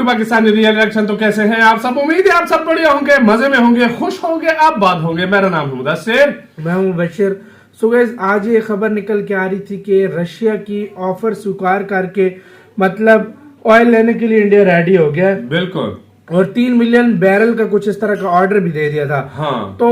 To Pakistani real reaction. तो कैसे हैं आप सब? उम्मीद है आप सब बढ़िया होंगे, मजे में होंगे, खुश होंगे, आप बात होंगे। मेरा नाम है मुदस्सिर, मैं हूं बशीर। सो गाइस, आज ये खबर निकल के आ रही थी कि रशिया की ऑफर स्वीकार करके मतलब ऑयल लेने के लिए इंडिया रेडी हो गया है। बिल्कुल। और 3 मिलियन बैरल का कुछ इस तरह का ऑर्डर भी दे दिया था। हाँ। तो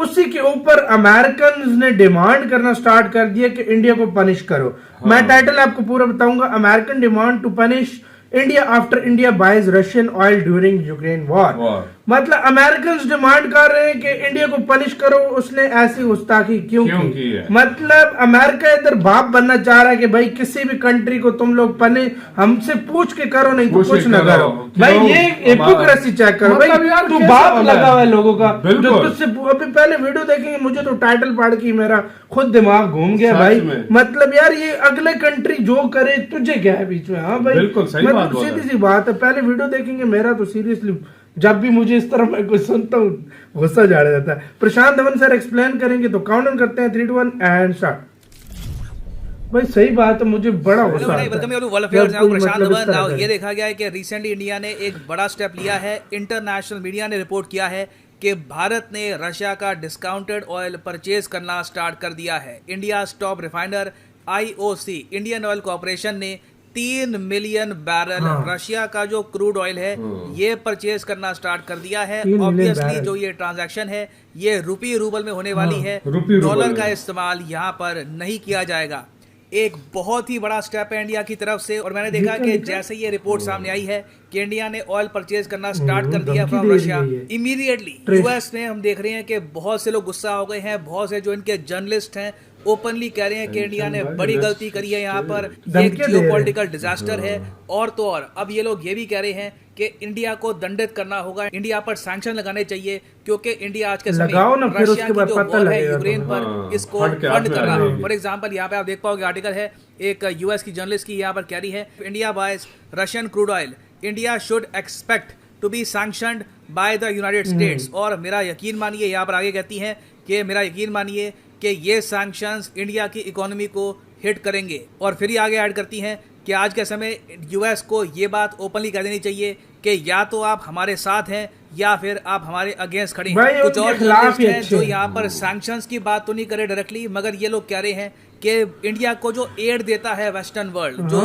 उसी के ऊपर अमेरिकन ने डिमांड करना स्टार्ट कर दिया कि इंडिया को पनिश करो। हाँ। मैं टाइटल आपको पूरा बताऊंगा। American demand to punish India after India buys Russian oil during Ukraine war. मतलब अमेरिकन डिमांड कर रहे हैं कि इंडिया को पनिश करो, उसने ऐसी गुस्ताखी क्यों की है? मतलब अमेरिका इधर बाप बनना चाह रहा है कि भाई किसी भी कंट्री को तुम लोग पनिश हमसे पूछ के करो, नहीं तो कुछ ना करो। भाई ये हिपोक्रेसी चेक करो। भाई तू बाप लगा हुआ है लोगों का, जो तुझसे अभी पहले वीडियो देखेंगे, मुझे तो टाइटल पढ़ के मेरा खुद दिमाग घूम गया भाई। मतलब यार ये अगले कंट्री जो करे तुझे क्या है बीच में? हाँ भाई बिल्कुल सही बात, सीधी सी बात है। पहले वीडियो देखेंगे, मेरा तो सीरियसली जब भी मुझे इस तरह मैं कुछ सुनता हूँ गुस्सा जा जाता है। प्रशांत धवन सर एक्सप्लेन करेंगे, तो काउंट डाउन करते हैं 3 2 1 एंड स्टार्ट। भाई सही बात है, मुझे बड़ा गुस्सा आता है। प्रशांत धवन। नाउ ये देखा गया है कि रिसेंटली इंडिया ने एक बड़ा स्टेप लिया है। इंटरनेशनल मीडिया ने रिपोर्ट किया है कि भारत ने रशिया का डिस्काउंटेड ऑयल परचेज करना स्टार्ट कर दिया है। India top refiner IOC Indian oil corporation ने 3 मिलियन बैरल रशिया का जो क्रूड ऑयल है ये परचेज करना स्टार्ट कर दिया है। ऑब्वियसली जो ये ट्रांजैक्शन है ये रूबल में होने वाली है, डॉलर का इस्तेमाल यहाँ पर नहीं किया जाएगा। एक बहुत ही बड़ा स्टेप है इंडिया की तरफ से। और मैंने देखा कि जैसे ये रिपोर्ट सामने आई है कि इंडिया ने ऑयल परचेज करना स्टार्ट कर दिया फ्रॉम रशिया, इमीडिएटली यूएस में हम देख रहे हैं कि बहुत से लोग गुस्सा हो गए हैं। बहुत से जो इनके जर्नलिस्ट हैं ओपनली कह रहे हैं कि इंडिया ने बड़ी गलती करी है, यहाँ पर एक जियोपॉलिटिकल डिजास्टर है। और तो और अब ये लोग ये भी कह रहे हैं कि इंडिया को दंडित करना होगा, इंडिया पर सैंक्शन लगाने चाहिए, क्योंकि इंडिया आज के समय रशिया की जो वॉर है यूक्रेन पर इसको फंड कर रहा है। फॉर एग्जांपल यहाँ पे आप देख पाओगे आर्टिकल है एक यूएस की जर्नलिस्ट की, यहाँ पर कह रही है India buys Russian crude oil, India should expect to be sanctioned by the United States. और मेरा यकीन मानिए, यहाँ पर आगे कहती हैं कि मेरा यकीन मानिए कि ये सैंक्शंस इंडिया की इकोनॉमी को हिट करेंगे। और फिर ही आगे ऐड करती हैं कि आज के समय यूएस को ये बात ओपनली कह देनी चाहिए कि या तो आप हमारे साथ हैं या फिर आप हमारे अगेंस्ट खड़े हैं। कुछ और जर्नलिस्ट हैं जो यहाँ पर सैंक्शंस की बात तो नहीं करे डायरेक्टली, मगर ये लोग कह रहे हैं कि इंडिया को जो एड देता है वेस्टर्न वर्ल्ड, जो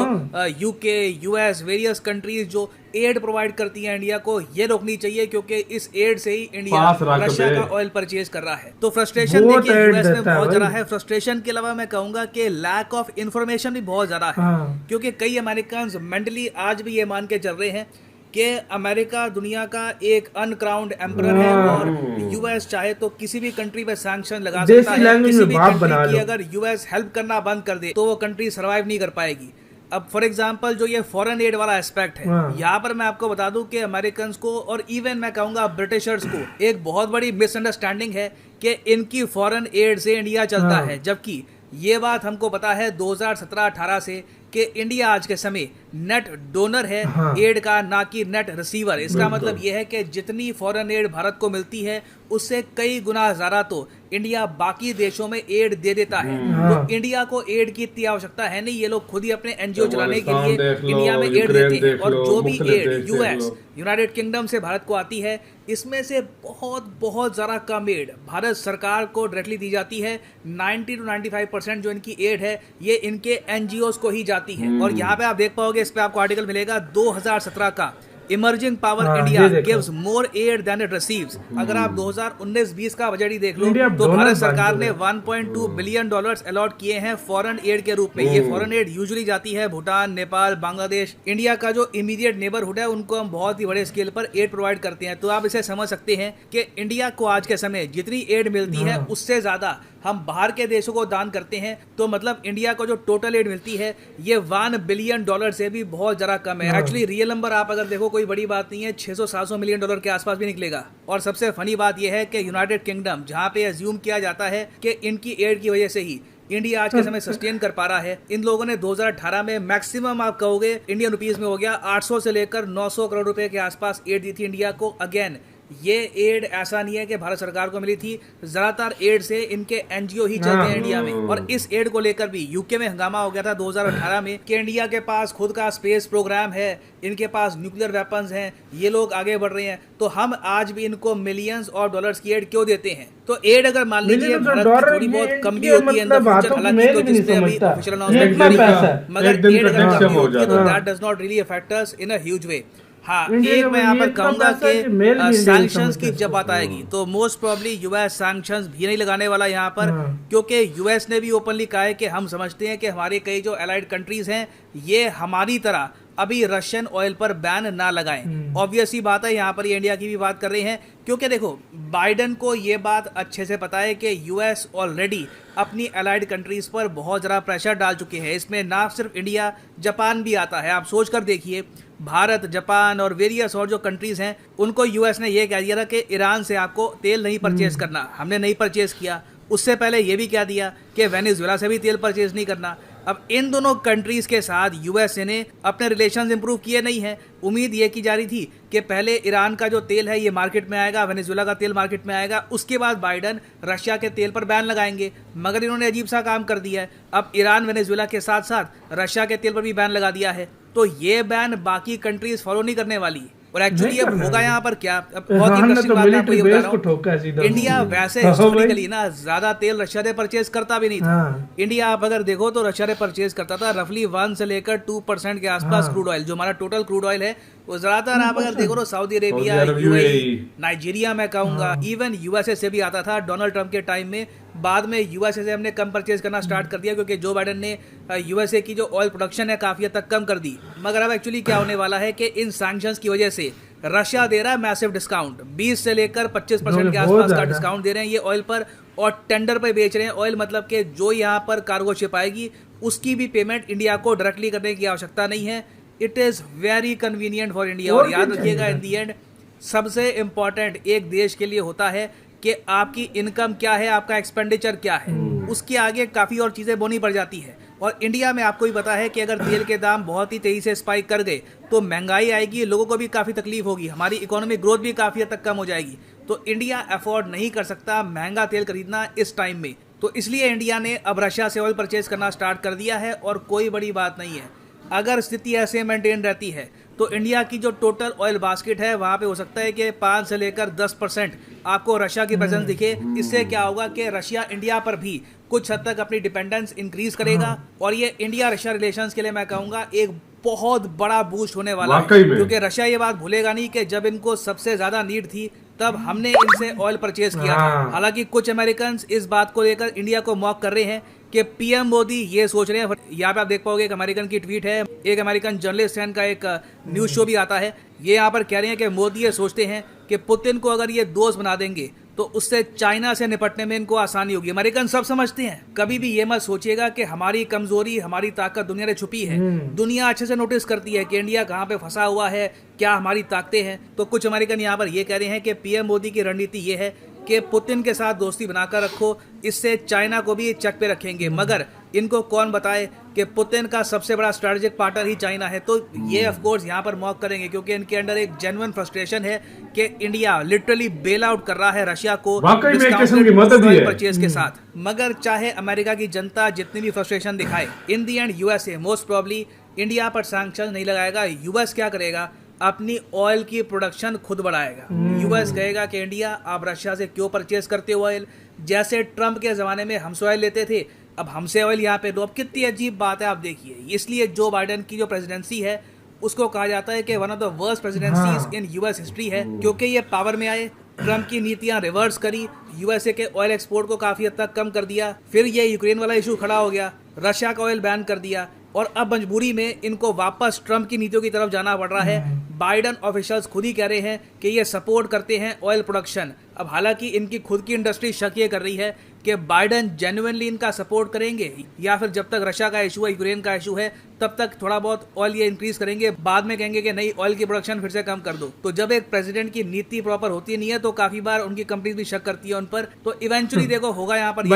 यूके यूएस वेरियस कंट्रीज जो एड प्रोवाइड करती है इंडिया को, ये रोकनी चाहिए, क्योंकि इस एड से ही इंडिया रशिया का ऑयल परचेज कर रहा है। तो फ्रस्ट्रेशन देखिए यूएस में बहुत ज्यादा है। फ्रस्ट्रेशन के अलावा मैं कहूंगा कि लैक ऑफ इंफॉर्मेशन भी बहुत ज्यादा है, क्योंकि कई अमेरिकन मेंटली आज भी ये मान के चल रहे हैं कि अमेरिका दुनिया का एक अनक्राउंड एम्परर है और यूएस चाहे तो किसी भी कंट्री पे सैंक्शन लगा सकता है। किसी भी कंट्री की अगर यूएस हेल्प करना बंद कर दे तो वो कंट्री सर्वाइव नहीं कर पाएगी। अब फॉर एग्जांपल जो ये फॉरेन एड वाला एस्पेक्ट है, यहाँ पर मैं आपको बता दूं कि अमेरिकन को और इवन मैं कहूंगा ब्रिटिशर्स को एक बहुत बड़ी मिसअंडरस्टैंडिंग है कि इनकी फॉरेन एड से इंडिया चलता है, जबकि ये बात हमको पता है 2017-18 से कि इंडिया आज के समय नेट डोनर है एड का, ना कि नेट रिसीवर। इसका मतलब यह है कि जितनी फॉरेन एड भारत को मिलती है उससे कई गुना ज्यादा तो इंडिया बाकी देशों में एड दे देता है। तो इंडिया को एड की इतनी आवश्यकता है नहीं, ये लोग खुद ही अपने एनजीओ चलाने के लिए इंडिया में एड देते हैं। और जो भी एड यूएस यूनाइटेड किंगडम से भारत को आती है, इसमें से बहुत ज्यादा कम एड भारत सरकार को डायरेक्टली दी जाती है। 90 to 95% जो इनकी एड है ये इनके एनजीओ को ही जाती है। और यहाँ पे आप देख पाओगे, इस पे आपको आर्टिकल मिलेगा 2017 का, emerging power India gives more aid than it receives. अगर आप 2019-20 का बजट ही देख लो तो भारत सरकार ने $1.2 बिलियन अलॉट किए हैं फॉरेन एड के रूप में। ये फॉरेन एड यूजुअली जाती है भूटान, नेपाल, बांग्लादेश, इंडिया का जो इमीडिएट नेबरहुड है उनको हम बहुत ही बड़े स्केल पर एड प्रोवाइड करते हैं। तो आप इसे समझ सकते हैं कि इंडिया को आज के समय जितनी एड मिलती है उससे ज्यादा हम बाहर के देशों को दान करते हैं। तो मतलब इंडिया को जो टोटल एड मिलती है ये $1 बिलियन से भी बहुत ज्यादा कम है। एक्चुअली रियल नंबर आप अगर देखो कोई बड़ी बात नहीं है, 600-700 मिलियन डॉलर के आसपास भी निकलेगा। और सबसे फनी बात यह है कि यूनाइटेड किंगडम, जहां पे अज्यूम किया जाता है कि इनकी एड की वजह से ही इंडिया आज के समय सस्टेन कर पा रहा है, इन लोगों ने 2018 में मैक्सिमम आप कहोगे इंडियन रुपीज में हो गया 800 से लेकर 900 करोड़ रुपए के आसपास एड दी थी इंडिया को। अगेन ये एड ऐसा नहीं है कि भारत सरकार को मिली थी, ज्यादातर एड से इनके एनजीओ ही चलते हैं इंडिया में। और इस एड को लेकर भी यूके में हंगामा हो गया था 2018 में कि इंडिया के पास खुद का स्पेस प्रोग्राम है, इनके पास न्यूक्लियर वेपन्स हैं, ये लोग आगे बढ़ रहे हैं, तो हम आज भी इनको मिलियंस ऑफ डॉलर्स की एड क्यों देते हैं। तो एड अगर मान लीजिए भारत की थोड़ी बहुत कम भी होती है इन द फ्यूचर, हालांकि तो जिसने अभी ऑफिशियल अनाउंसमेंट करी है, मगर एड अगर कम होती है तो that does not really affect us in a huge way. हाँ, एक मैं यहाँ पर कहूंगा कि सैंक्शंस की जब बात आएगी तो मोस्ट प्रोबेबली यूएस सैंक्शंस भी नहीं लगाने वाला यहाँ पर, क्योंकि यूएस ने भी ओपनली कहा है कि हम समझते हैं कि हमारे कई जो एलाइड कंट्रीज हैं ये हमारी तरह अभी रशियन ऑयल पर बैन ना लगाएं। ऑब्वियस ही बात है, यहाँ पर ये इंडिया की भी बात कर रहे हैं, क्योंकि देखो बाइडन को ये बात अच्छे से पता है कि यूएस ऑलरेडी अपनी एलाइड कंट्रीज पर बहुत ज़्यादा प्रेशर डाल चुके हैं। इसमें ना सिर्फ इंडिया, जापान भी आता है। आप सोच कर देखिए, भारत, जापान और वेरियस और जो कंट्रीज हैं उनको यूएस ने ये कह दिया था कि ईरान से आपको तेल नहीं परचेज करना, हमने नहीं परचेज किया। उससे पहले ये भी कह दिया कि वेनेजुएला से भी तेल परचेज नहीं करना। अब इन दोनों कंट्रीज के साथ यूएसए ने अपने रिलेशंस इंप्रूव किए नहीं हैं। उम्मीद ये की जा रही थी कि पहले ईरान का जो तेल है ये मार्केट में आएगा, वेनेजुएला का तेल मार्केट में आएगा, उसके बाद बाइडन रशिया के तेल पर बैन लगाएंगे, मगर इन्होंने अजीब सा काम कर दिया है। अब ईरान, वेनेजुएला के साथ साथ रशिया के तेल पर भी बैन लगा दिया है, तो ये बैन बाकी कंट्रीज फॉलो नहीं करने वाली। और एक्चुअली अब होगा यहाँ पर क्या, अब बहुत ही इंटरेस्टिंग बात आपको ये बता रहा हूँ। इंडिया वैसे हिस्टोरिकली ना ज्यादा तेल रशिया से परचेज करता भी नहीं था। इंडिया आप अगर देखो तो रशिया से परचेज करता था रफली 1 से लेकर 2% के आसपास क्रूड ऑयल, जो हमारा टोटल क्रूड ऑयल है वो ज्यादातर आप अगर देखो तो सऊदी अरेबिया, यूएई, नाइजीरिया मैं कहूंगा, इवन यूएसए से भी आता था डोनाल्ड ट्रंप के टाइम में। बाद में यूएसए से हमने कम परचेज करना स्टार्ट कर दिया, क्योंकि जो बाइडन ने यूएसए की जो ऑयल प्रोडक्शन है काफी हद तक कम कर दी। मगर अब एक्चुअली क्या होने वाला है कि इन सैंक्शंस की वजह से रशिया दे रहा है मैसिव डिस्काउंट, 20 से लेकर 25% के आसपास का डिस्काउंट दे रहे हैं ये ऑयल पर, और टेंडर पे बेच रहे हैं ऑयल। मतलब कि जो यहाँ पर कार्गो शिप आएगी उसकी भी पेमेंट इंडिया को डायरेक्टली करने की आवश्यकता नहीं है। It is very convenient for India. और याद रखिएगा, इन दी एंड सबसे इंपॉर्टेंट एक देश के लिए होता है कि आपकी इनकम क्या है, आपका एक्सपेंडिचर क्या है, उसके आगे काफ़ी और चीज़ें बोनी पड़ जाती है। और इंडिया में आपको भी पता है कि अगर तेल के दाम बहुत ही तेज़ी से स्पाइक कर गए तो महंगाई आएगी, लोगों को भी काफ़ी तकलीफ होगी, हमारी इकोनॉमिक ग्रोथ भी काफ़ी हद तक कम हो जाएगी। तो इंडिया अफोर्ड नहीं कर सकता महंगा तेल खरीदना इस टाइम में। तो इसलिए इंडिया ने अब रशिया से ऑयल परचेज करना स्टार्ट कर दिया है। और कोई बड़ी बात नहीं है, अगर स्थिति ऐसे मेंटेन रहती है तो इंडिया की जो टोटल ऑयल बास्केट है वहाँ पे हो सकता है कि 5 से लेकर 10% आपको रशिया की प्रेजेंस दिखे। इससे क्या होगा कि रशिया इंडिया पर भी कुछ हद तक अपनी डिपेंडेंस इंक्रीज करेगा, और ये इंडिया रशिया रिलेशंस के लिए मैं कहूँगा एक बहुत बड़ा बूस्ट होने वाला है, क्योंकि रशिया ये बात भूलेगा नहीं कि जब इनको सबसे ज्यादा नीड थी तब हमने इनसे ऑयल परचेज किया था। हालांकि कुछ अमेरिकन इस बात को लेकर इंडिया को मॉक कर रहे हैं कि पीएम मोदी ये सोच रहे हैं। यहाँ पे आप देख पाओगे एक अमेरिकन की ट्वीट है, एक अमेरिकन जर्नलिस्ट है, इनका एक न्यूज शो भी आता है, ये यहाँ पर कह रहे हैं कि मोदी ये सोचते हैं कि पुतिन को अगर ये दोस्त बना देंगे तो उससे चाइना से निपटने में इनको आसानी होगी। अमेरिकन सब समझते हैं, कभी भी ये मत सोचिएगा कि हमारी कमजोरी, हमारी ताकत दुनिया में छुपी है। दुनिया अच्छे से नोटिस करती है कि इंडिया कहाँ पे फंसा हुआ है, क्या हमारी ताकतें हैं। तो कुछ अमेरिकन यहाँ पर ये कह रहे हैं कि पीएम मोदी की रणनीति ये है कि पुतिन के साथ दोस्ती बनाकर रखो, इससे चाइना को भी चक पे रखेंगे। मगर इनको कौन बताए कि पुतिन का सबसे बड़ा स्ट्रेटेजिक पार्टनर ही चाइना है। तो ये ऑफ कोर्स यहाँ पर मॉक करेंगे, क्योंकि इनके अंदर एक जेन्युइन फ्रस्ट्रेशन है कि इंडिया लिटरली बेल आउट कर रहा है रशिया को परचेज के साथ। मगर चाहे अमेरिका की जनता जितनी भी फ्रस्ट्रेशन दिखाए, in the end USA most probably India पर सैंक्शन नहीं लगाएगा। यूएस क्या करेगा, अपनी ऑयल की प्रोडक्शन खुद बढ़ाएगा। यूएस कहेगा कि इंडिया आप रशिया से क्यों परचेज करते हो ऑयल, जैसे ट्रंप के ज़माने में हमसे ऑयल लेते थे, अब हमसे ऑयल यहाँ पे दो। अब कितनी अजीब बात है आप देखिए। इसलिए जो बाइडन की जो प्रेसिडेंसी है उसको कहा जाता है कि one of the worst presidencies in US history है, क्योंकि ये पावर में आए, ट्रंप की नीतियां रिवर्स करी, यूएसए के ऑयल एक्सपोर्ट को काफ़ी हद तक कम कर दिया, फिर ये यूक्रेन वाला इशू खड़ा हो गया, रशिया का ऑयल बैन कर दिया, और अब मजबूरी में इनको वापस ट्रंप की नीतियों की तरफ जाना पड़ रहा है। बाइडन ऑफिशियल्स खुद ही कह रहे हैं कि ये सपोर्ट करते हैं ऑयल प्रोडक्शन। अब हालांकि इनकी खुद की इंडस्ट्री शक ये कर रही है कि बाइडन जेन्युइनली इनका सपोर्ट करेंगे, या फिर जब तक रशिया का इशू है, यूक्रेन का इशू है, तब तक थोड़ा बहुत ऑयल ये इंक्रीज करेंगे, बाद में कहेंगे कि नहीं ऑयल की प्रोडक्शन फिर से कम कर दो। तो जब एक प्रेसिडेंट की नीति प्रॉपर होती नहीं है तो काफी बार उनकी कंपनी भी शक करती है उन पर। तो इवेंचुअली देखो होगा यहाँ पर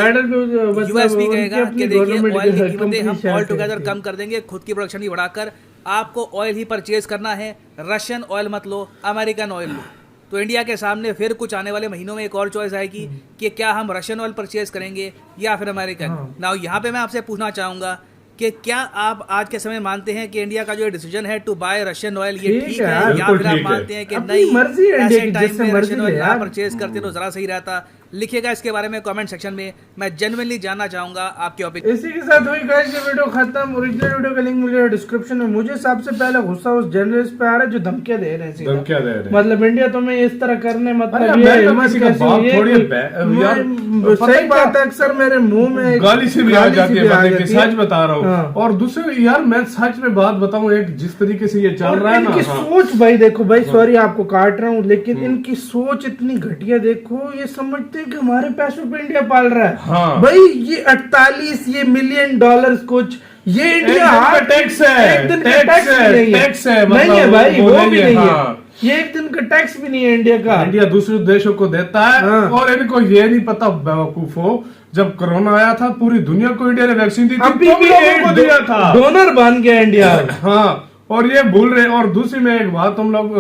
यूएस भी कहेगा कि देखिए ऑयल की कीमतें हम ऑल टुगेदर कम कर देंगे, खुद की प्रोडक्शन भी बढ़ाकर आपको ऑयल ही परचेज करना है, रशियन ऑयल मत लो, अमेरिकन ऑयल लो। तो इंडिया के सामने फिर कुछ आने वाले महीनों में एक और चॉइस आएगी कि क्या हम रशियन ऑयल परचेज करेंगे या फिर अमेरिकन। नाउ यहाँ पे मैं आपसे पूछना चाहूंगा कि क्या आप आज के समय मानते हैं कि इंडिया का जो डिसीजन है टू बाय रशियन ऑयल ये ठीक है, या फिर आप मानते हैं कि नहीं मर्जी है ऐसे इंडिया की, टाइम जिससे में मर्जी रशियन ले ऑयल ना यार। परचेज करते तो जरा सही रहता। लिखिएगा इसके बारे में कमेंट सेक्शन में, मैं जेन्युइनली जानना चाहूंगा आपके ओपिनियन। इसी के साथ हुई गाइस ये वीडियो खत्म। ओरिजिनल वीडियो का लिंक मिलेगा डिस्क्रिप्शन में। मुझे सबसे पहले गुस्सा उस जर्नलिस्ट पे आ रहा है जो धमकियां दे रहे हैं सीधा। धमकियां दे रहे हैं। मतलब इंडिया तुम्हें इस तरह करने मतलब अरे ये मैं तो हिम्मत किसी का कैसी बाप ये थोड़ी कोई- है, यार, मैं- पता सही ही बात है, अक्सर मेरे मुंह में गाली से भी आ जाती है बातें कि सच बता रहा हाँ। हूँ। और दूसरे यार मैं सच में बात बताऊं, एक जिस तरीके से ये चल और रहा है ना, इनकी हाँ। सोच भाई देखो भाई, सॉरी आपको काट रहा हूँ, लेकिन इनकी सोच इतनी घटिया देखो। ये समझते हैं कि हमारे पैसों पे इंडिया पाल रहा है। हाँ। भाई ये 48 ये मिलियन डॉलर कुछ ये इंडिया एक दिन का टैक्स है, एक दिन का टैक्स टैक्स है, भी नहीं है, टैक्स है, नहीं मतलब है भाई, वो वो नहीं भी है, नहीं है। हाँ। ये एक दिन का टैक्स भी नहीं है इंडिया का। इंडिया दूसरे देशों को देता है। हाँ। और इनको ये नहीं पता बेवकूफ हो, जब कोरोना आया था पूरी दुनिया को इंडिया ने वैक्सीन दी थी, अभी तो भी भी लोगों को दिया था। डोनर बन गया इंडिया। हाँ, और ये भूल रहे। और दूसरी मैं एक बात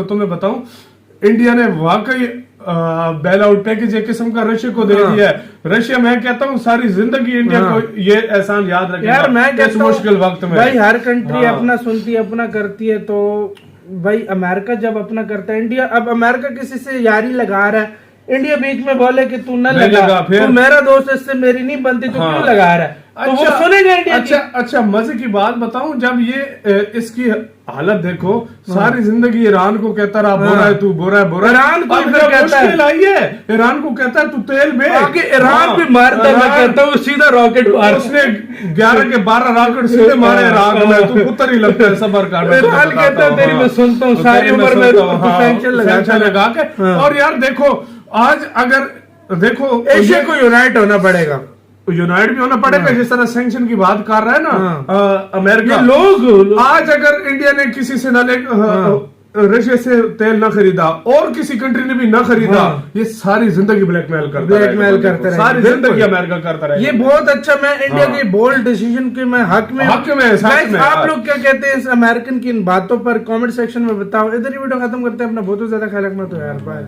तुम्हें बताऊं, इंडिया ने वाकई बेल आउट पैकेज एक किस्म का रशिया को दे दिया है। रशिया मैं कहता हूँ सारी जिंदगी इंडिया को ये एहसान याद रखेगा यार मैं इस कहता हूं, मुश्किल वक्त में। भाई हर कंट्री हाँ। अपना सुनती है, अपना करती है। तो भाई अमेरिका जब अपना करता है, इंडिया अब अमेरिका किसी से यारी लगा रहा है, इंडिया बीच में बोले कि तू न नहीं लगा, लगा, फिर? तू मेरा दोस्त इससे मेरी नहीं बनती, तू हाँ। क्यों लगा रहा है? तो वो सुनेगा इंडिया की। अच्छा मजे की बात बताऊं, जब ये इसकी हालत देखो, सारी जिंदगी ईरान को कहता रहा बोरा है तू, बोरा है, बोरा है। ईरान को अब भी जब कहता है। मुश्किल आई है, ईरान को कहता है तू तेल बेच। आगे ईरान हाँ, भी मारता है, मैं ईरान- कहता हूँ सीधा रॉकेट मार। उसने 11 के 12 रॉकेट सीधे मारे ईरान में। तू पुत्र ही लगता है सबर का। ईरान कहता है, तेरी मैं सुनता हूँ, सारी उम्र में सैंक्शन लगा के। हाँ। और यार देखो, आज अगर देखो एशिया को यूनाइट होना पड़ेगा, यूनाइट भी होना पड़ेगा। जिस तरह सैंक्शन की बात कर रहा है ना अमेरिका, ये लोग आज अगर इंडिया ने किसी से न ले रशिया से तेल न खरीदा और किसी कंट्री ने भी न खरीदा, ये सारी जिंदगी ब्लैकमेल करते रहे, सारी जिंदगी अमेरिका करता रहे। ये बहुत अच्छा, मैं इंडिया के बोल्ड डिसीजन के मैं हक में सच में। आप लोग क्या कहते हैं इस अमेरिकन की इन बातों पर कमेंट सेक्शन में बताओ। इधर ही वीडियो खत्म करते हैं। अपना बहुत ज्यादा ख्याल रखना। तो यार बाय।